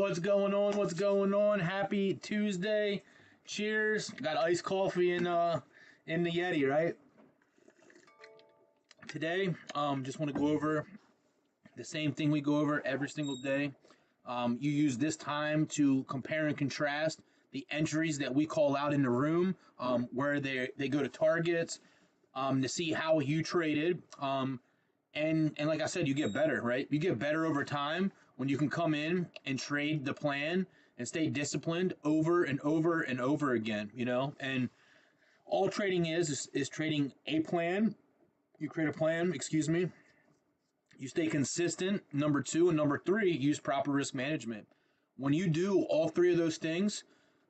What's going on? What's going on? Happy Tuesday. Cheers. Got iced coffee in the Yeti, right? Today, just want to go over the same thing we go over every single day. You use this time to compare and contrast the entries that we call out in the room, where they go to targets, to see how you traded. And like I said, you get better, right? You get better over time when you can come in and trade the plan and stay disciplined over and over and over again, you know? And all trading is trading a plan. You create a plan, excuse me. You stay consistent, number two. And number three, use proper risk management. When you do all three of those things,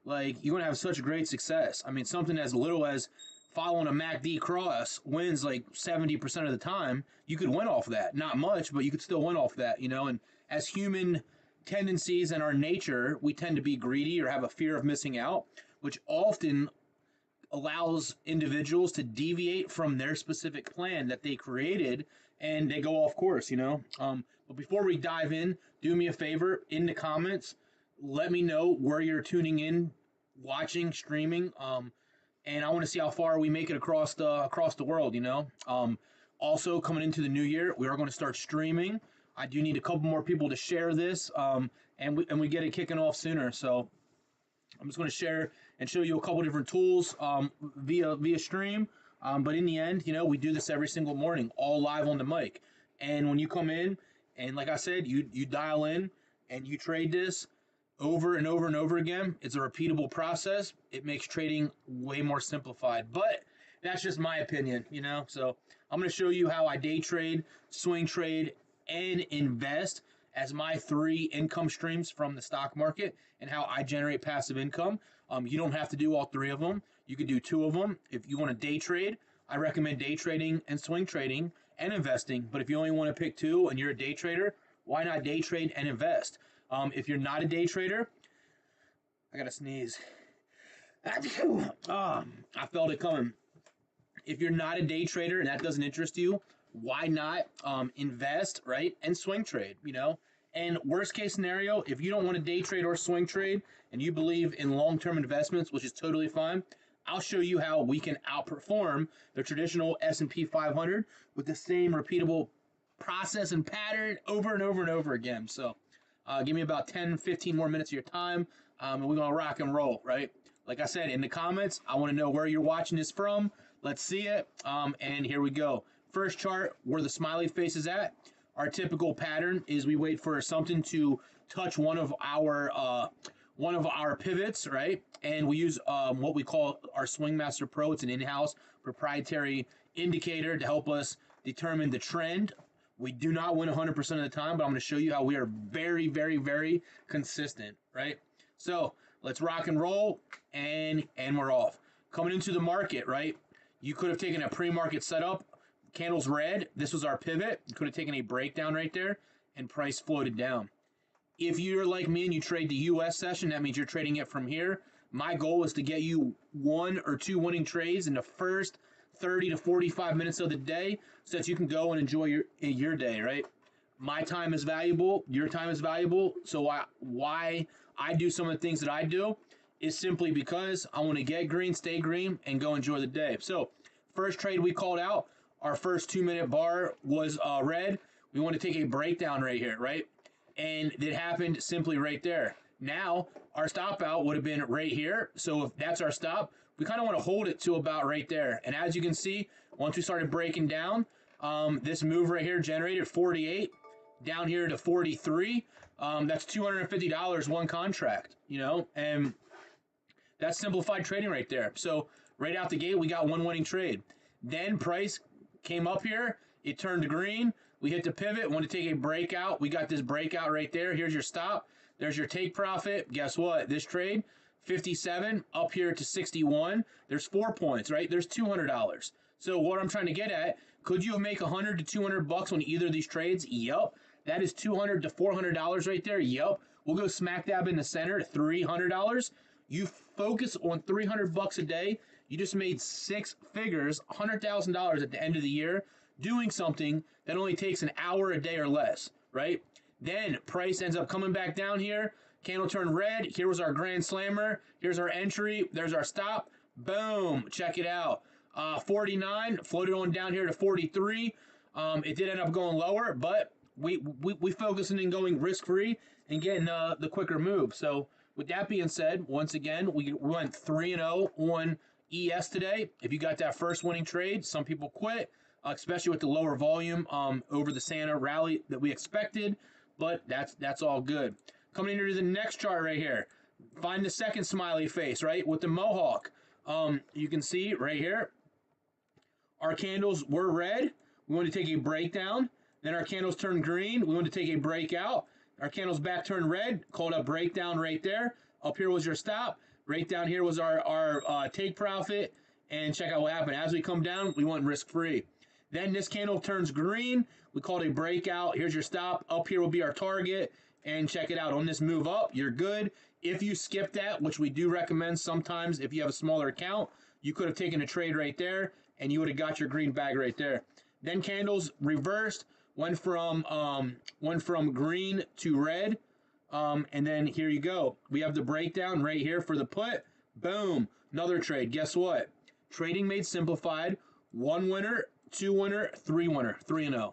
like, you're going to have such great success. I mean, something as little as following a MACD cross wins like 70% of the time. You could win off that. Not much, but you could still win off that, you know? And as human tendencies and our nature, we tend to be greedy or have a fear of missing out, which often allows individuals to deviate from their specific plan that they created, and they go off course, you know? But before we dive in, do me a favor, in the comments, let me know where you're tuning in, watching, streaming, and I want to see how far we make it across the world, you know? Also, coming into the new year, we are going to start streaming. I do need a couple more people to share this, and we get it kicking off sooner. So I'm just going to share and show you a couple different tools via stream. But in the end, you know, we do this every single morning, all live on the mic. And when you come in, and like I said, you dial in and you trade this over and over and over again, it's a repeatable process. It makes trading way more simplified. But that's just my opinion, you know? So I'm going to show you how I day trade, swing trade, and invest as my three income streams from the stock market, and how I generate passive income. You don't have to do all three of them. You could do two of them. If you want to day trade, I recommend day trading and swing trading and investing. But if you only want to pick two and you're a day trader, why not day trade and invest? If you're not a day trader, I got to sneeze. I felt it coming. If you're not a day trader and that doesn't interest you, why not invest, right, and swing trade, you know? And worst case scenario, if you don't want to day trade or swing trade and you believe in long-term investments, which is totally fine, I'll show you how we can outperform the traditional S&P 500 with the same repeatable process and pattern over and over and over again. So give me about 10, 15 more minutes of your time, and we're going to rock and roll, right? Like I said, in the comments, I want to know where you're watching this from. Let's see it, and here we go. First chart, where the smiley face is at. Our typical pattern is we wait for something to touch one of our pivots, right? And we use what we call our Swing Master Pro. It's an in-house proprietary indicator to help us determine the trend. We do not win 100% of the time, but I'm going to show you how we are very, very, very consistent, right? So let's rock and roll, and we're off. Coming into the market, right? You could have taken a pre-market setup. Candles red. This was our pivot. You could have taken a breakdown right there, and price floated down. If you're like me and you trade the US session, that means you're trading it from here. My goal is to get you one or two winning trades in the first 30 to 45 minutes of the day so that you can go and enjoy your day, right? My time is valuable. Your time is valuable. So why I do some of the things that I do is simply because I want to get green, stay green, and go enjoy the day. So first trade we called out, our first 2-minute bar was red. We want to take a breakdown right here, right? And it happened simply right there. Now, our stop out would have been right here. So if that's our stop, we kind of want to hold it to about right there. And as you can see, once we started breaking down, this move right here generated 48, down here to 43. That's $250 one contract, you know? And that's simplified trading right there. So right out the gate, we got one winning trade. Then price came up here, it turned to green, we hit the pivot, want to take a breakout, we got this breakout right there, here's your stop, there's your take profit. Guess what, this trade, 57, up here to 61, there's 4 points, right, there's $200. So what I'm trying to get at, could you make $100 to $200 on either of these trades? Yup. That is $200 to $400 right there. Yup. We'll go smack dab in the center, $300. You focus on $300 a day, you just made six figures, $100,000 at the end of the year, doing something that only takes an hour a day or less, right? Then price ends up coming back down here, Candle turned red. Here was our grand slammer. Here's our entry. There's our stop. Boom. Check it out. 49 floated on down here to 43. It did end up going lower, but we focusing in going risk free and getting the quicker move. So with that being said, once again, we went 3-0 on ES today. If you got that first winning trade, some people quit, especially with the lower volume over the Santa rally that we expected, but that's all good. Coming into the next chart right here, find the second smiley face, right, with the mohawk. You can see right here, our candles were red. We want to take a breakdown. Then our candles turned green. We want to take a breakout. Our candles back turned red. Called a breakdown right there. Up here was your stop. Right down here was our take profit. And check out what happened. As we come down, we went risk free. Then this candle turns green. We called a breakout. Here's your stop. Up here will be our target. And check it out. On this move up, you're good. If you skip that, which we do recommend sometimes if you have a smaller account, you could have taken a trade right there and you would have got your green bag right there. Then candles reversed, went from green to red, and then here you go. We have the breakdown right here for the put. Boom, another trade. Guess what? Trading made simplified. 1 winner, 2 winner, 3 winner, 3-0.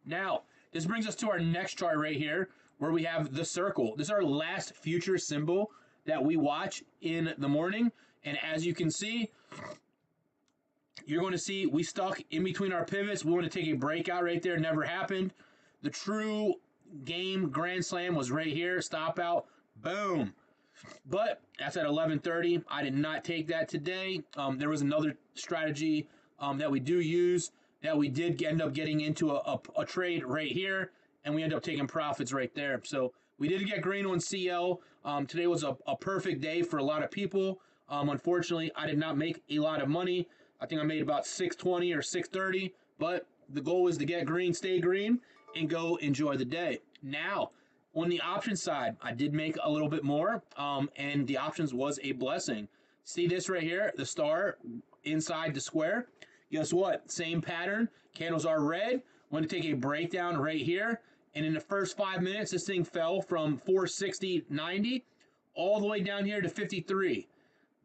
Now, this brings us to our next chart right here, where we have the circle. This is our last future symbol that we watch in the morning, and as you can see, you're going to see we stuck in between our pivots. We want to take a breakout right there. Never happened. The true game grand slam was right here. Stop out. Boom. But that's at 11:30. I did not take that today. There was another strategy that we do use that we did end up getting into a trade right here, and we end up taking profits right there. So we did get green on CL. Today was a perfect day for a lot of people. Unfortunately, I did not make a lot of money. I think I made about 620 or 630, but the goal is to get green, stay green, and go enjoy the day. Now, on the option side, I did make a little bit more, and the options was a blessing. See this right here, the star inside the square? Guess what? Same pattern. Candles are red. Want to take a breakdown right here, and in the first 5 minutes, this thing fell from 460.90 all the way down here to 53.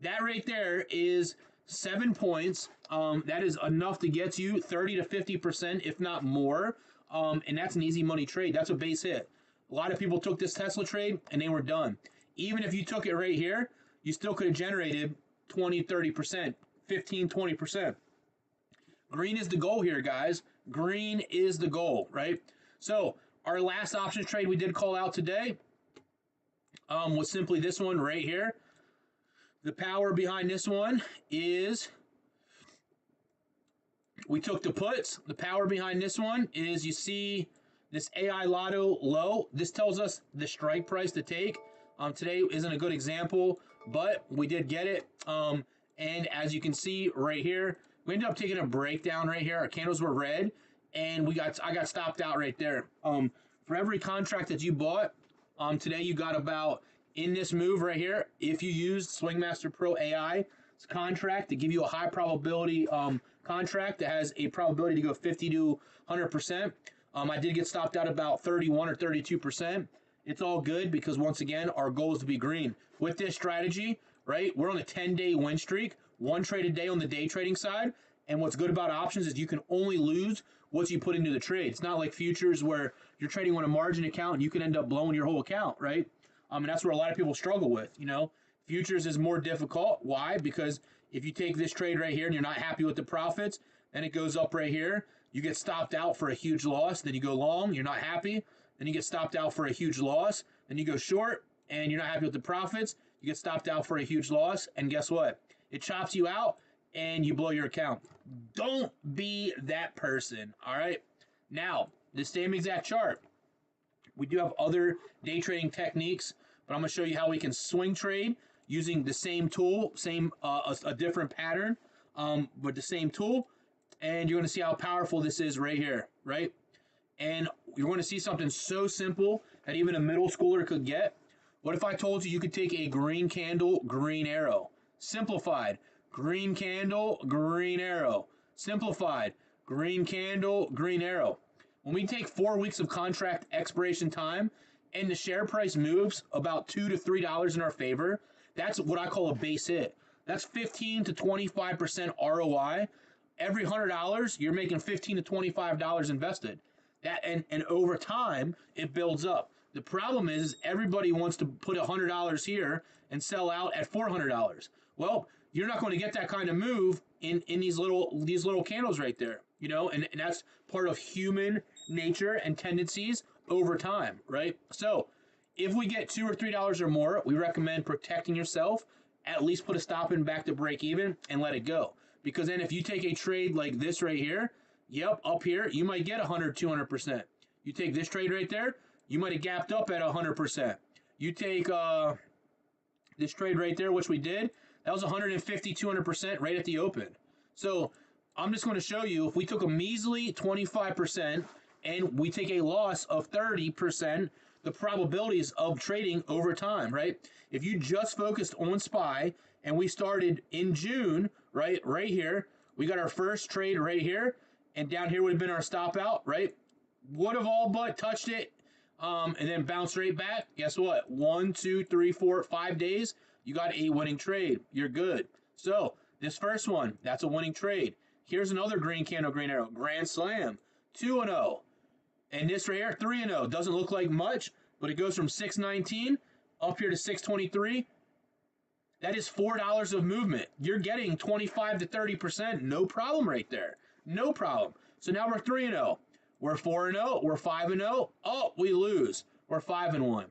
That right there is 7 points. That is enough to get you 30 to 50%, if not more. And that's an easy money trade. That's a base hit. A lot of people took this Tesla trade and they were done. Even if you took it right here, you still could have generated 20, 30%, 15, 20%. Green is the goal here, guys. Green is the goal, right? So our last options trade we did call out today was simply this one right here. The power behind this one is we took the puts. The power behind this one is you see this AI Lotto low. This tells us the strike price to take. Today isn't a good example, but we did get it. And as you can see right here, we ended up taking a breakdown right here. Our candles were red, and I got stopped out right there. For every contract that you bought, today you got about, in this move right here, if you used Swingmaster Pro AI contract to give you a high probability contract that has a probability to go 50 to 100%, I did get stopped out about 31 or 32%. It's all good because, once again, our goal is to be green. With this strategy, right, we're on a 10-day win streak, 1 trade a day on the day trading side. And what's good about options is you can only lose what you put into the trade. It's not like futures where you're trading on a margin account and you can end up blowing your whole account, right? And that's where a lot of people struggle with, you know. Futures is more difficult. Why? Because if you take this trade right here and you're not happy with the profits, then it goes up right here. You get stopped out for a huge loss. Then you go long. You're not happy. Then you get stopped out for a huge loss. Then you go short and you're not happy with the profits. You get stopped out for a huge loss. And guess what? It chops you out and you blow your account. Don't be that person, all right? Now, the same exact chart. We do have other day trading techniques, but I'm going to show you how we can swing trade using the same tool, a different pattern, but the same tool. And you're going to see how powerful this is right here, right? And you're going to see something so simple that even a middle schooler could get. What if I told you you could take a green candle, green arrow? Simplified. Green candle, green arrow. Simplified. Green candle, green arrow. When we take 4 weeks of contract expiration time and the share price moves about $2 to $3 in our favor, that's what I call a base hit. That's 15 to 25% ROI. Every $100, you're making $15 to $25 invested. That and over time, it builds up. The problem is everybody wants to put $100 here and sell out at $400. Well, you're not going to get that kind of move in these little candles right there, you know, and that's part of human nature and tendencies over time, right? So if we get $2 or $3 or more, we recommend protecting yourself. At least put a stop in back to break even and let it go. Because then if you take a trade like this right here, yep, up here, you might get 100, 200%. You take this trade right there, you might have gapped up at 100%. You take this trade right there, which we did, that was 150, 200% right at the open. So I'm just going to show you, if we took a measly 25% and we take a loss of 30%, the probabilities of trading over time, right? If you just focused on SPY and we started in June, right here, we got our first trade right here, and down here would have been our stop out, right? Would have all but touched it, and then bounced right back. Guess what? 1, 2, 3, 4, 5 days, you got a winning trade. You're good. So this first one, that's a winning trade. Here's another green candle, green arrow, grand slam, 2-0. And this right here, 3-0. Doesn't look like much, but it goes from 619 up here to 623. That is $4 of movement. You're getting 25 to 30%. No problem right there. No problem. So now we're 3-0. We're 4-0. We're 5-0. Oh, we lose. We're 5-1.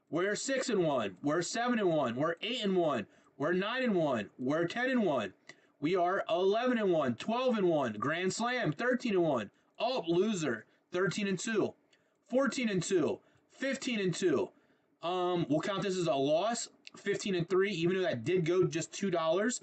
We're 6-1. We're 7-1. We're 8-1. We're 9-1. We're 10-1. We are 11-1, 12-1. Grand slam, 13-1. Oh, loser. 13-2, 14-2, 15-2. We'll count this as a loss. 15-3, even though that did go just $2.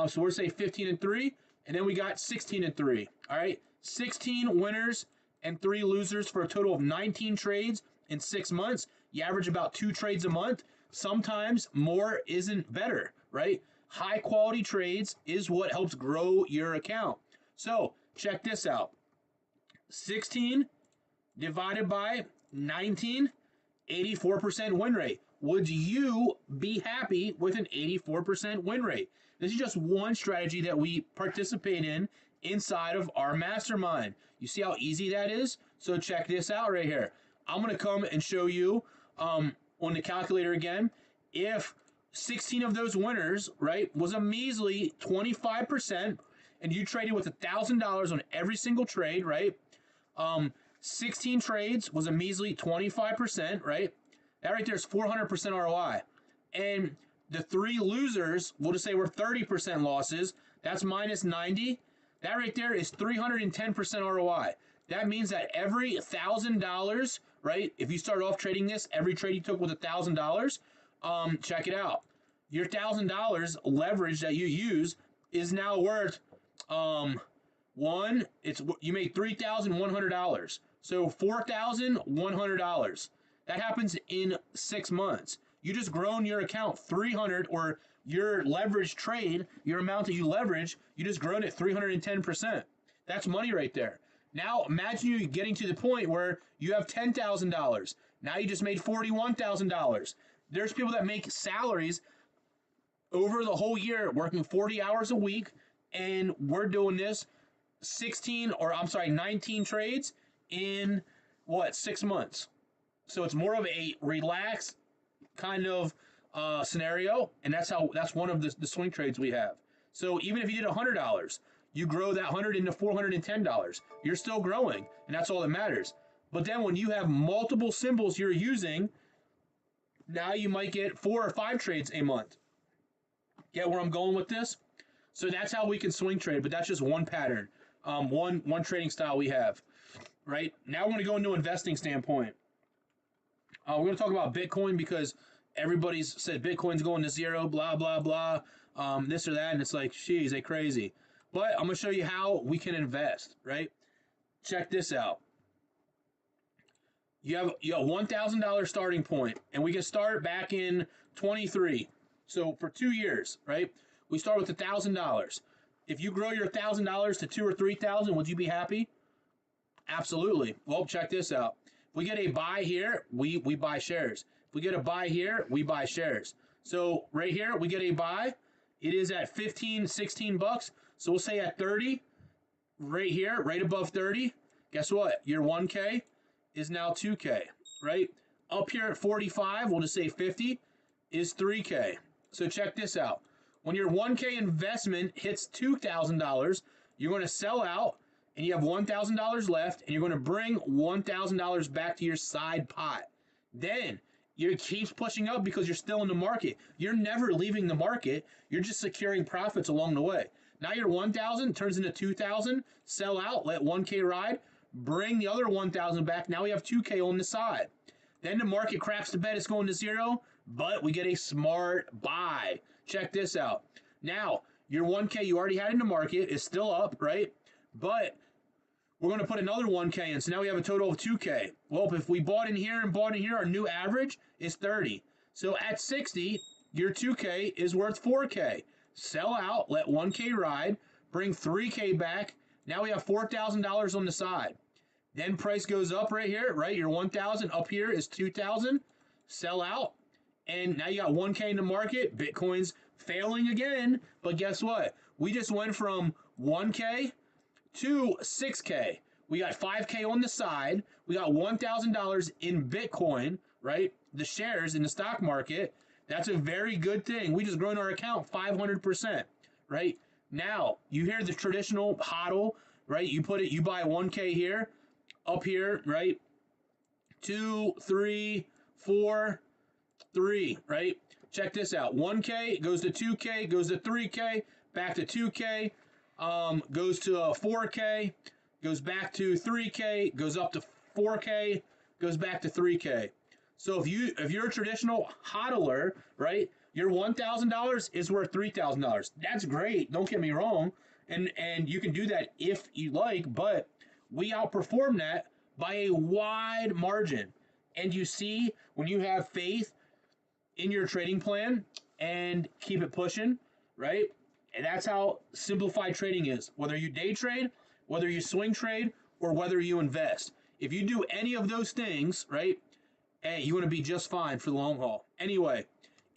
So we'll say 15-3, and then we got 16-3. All right, 16 winners and 3 losers for a total of 19 trades in 6 months. You average about 2 trades a month. Sometimes more isn't better, right? High quality trades is what helps grow your account. So check this out. 16 divided by 19, 84% win rate. Would you be happy with an 84% win rate? This is just one strategy that we participate in inside of our mastermind. You see how easy that is? So check this out right here. I'm going to come and show you on the calculator again. If 16 of those winners, right, was a measly 25%, and you traded with $1,000 on every single trade, right? 16 trades was a measly 25%, right? That right there is 400% ROI. And the 3 losers, we'll just say were 30% losses. That's minus 90. That right there is 310% ROI. That means that every $1,000, right? If you start off trading this, every trade you took was $1,000. Check it out. Your $1,000 leverage that you use is now worth you made $3,100. So $4,100. That happens in 6 months. You just grown your account 300, or your leverage trade, your amount that you leverage, you just grown it 310%. That's money right there. Now imagine you getting to the point where you have $10,000. Now you just made $41,000. There's people that make salaries over the whole year working 40 hours a week, and we're doing this 19 trades in 6 months. So it's more of a relaxed kind of scenario, and that's one of the swing trades we have. So even if you did $100, you grow that 100 into $410. You're still growing, and that's all that matters. But then when you have multiple symbols you're using, now you might get 4 or 5 trades a month. Get where I'm going with this? So that's how we can swing trade, but that's just one pattern, one trading style we have. Right now, we're going to go into investing standpoint. We're going to talk about Bitcoin because everybody's said Bitcoin's going to zero, blah, blah, blah, this or that. And it's like, geez, they crazy. But I'm going to show you how we can invest, right? Check this out. You have $1,000 starting point, and we can start back in 23. So for 2 years, right? We start with $1,000. If you grow your $1,000 to $2,000 or $3,000, would you be happy? Absolutely. Well, check this out. If we get a buy here, we buy shares. If we get a buy here, we buy shares. So right here, we get a buy. It is at 15, 16 bucks. So we'll say at 30, right here, right above 30. Guess what? Your 1K is now 2K, right? Up here at 45, we'll just say 50 is 3K. So check this out. When your 1K investment hits $2,000, you're going to sell out and you have $1,000 left and you're going to bring $1,000 back to your side pot. Then it keeps pushing up because you're still in the market. You're never leaving the market. You're just securing profits along the way. Now your 1,000 turns into 2,000, sell out, let 1K ride, bring the other 1,000 back. Now we have 2K on the side. Then the market craps the bed, it's going to zero, but we get a smart buy. Check this out. Now, your 1K you already had in the market is still up, right? But we're going to put another 1K in, so now we have a total of 2K. Well, if we bought in here and bought in here, our new average is 30. So at 60, your 2K is worth 4K. Sell out, let 1K ride, bring 3K back. Now we have $4,000 on the side. Then price goes up right here, right? Your 1,000 up here is 2,000. Sell out. And now you got 1K in the market. Bitcoin's failing again. But guess what? We just went from 1K to 6K. We got 5K on the side. We got $1,000 in Bitcoin, right? The shares in the stock market. That's a very good thing. We just grown our account 500%, right? Now, you hear the traditional hodl, right? You buy 1K here, up here, right? 2, 3, 4, 3, right? Check this out. 1K goes to 2K, goes to 3K, back to 2K, goes to 4K, goes back to 3K, goes up to 4K, goes back to 3K. So if you're a traditional hodler, right, your $1,000 is worth $3,000. That's great. Don't get me wrong, and you can do that if you like, but we outperform that by a wide margin. And you see, when you have faith in your trading plan and keep it pushing, right? And that's how simplified trading is. Whether you day trade, whether you swing trade, or whether you invest. If you do any of those things, right, hey, you want to be just fine for the long haul. Anyway,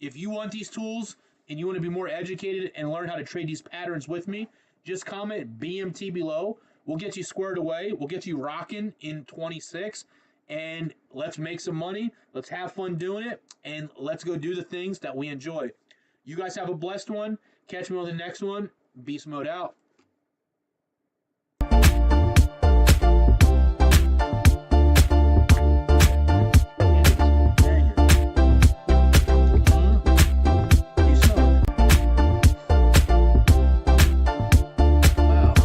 if you want these tools and you want to be more educated and learn how to trade these patterns with me, just comment BMT below. We'll get you squared away. We'll get you rocking in 26. And let's make some money. Let's have fun doing it. And let's go do the things that we enjoy. You guys have a blessed one. Catch me on the next one. Beast mode out.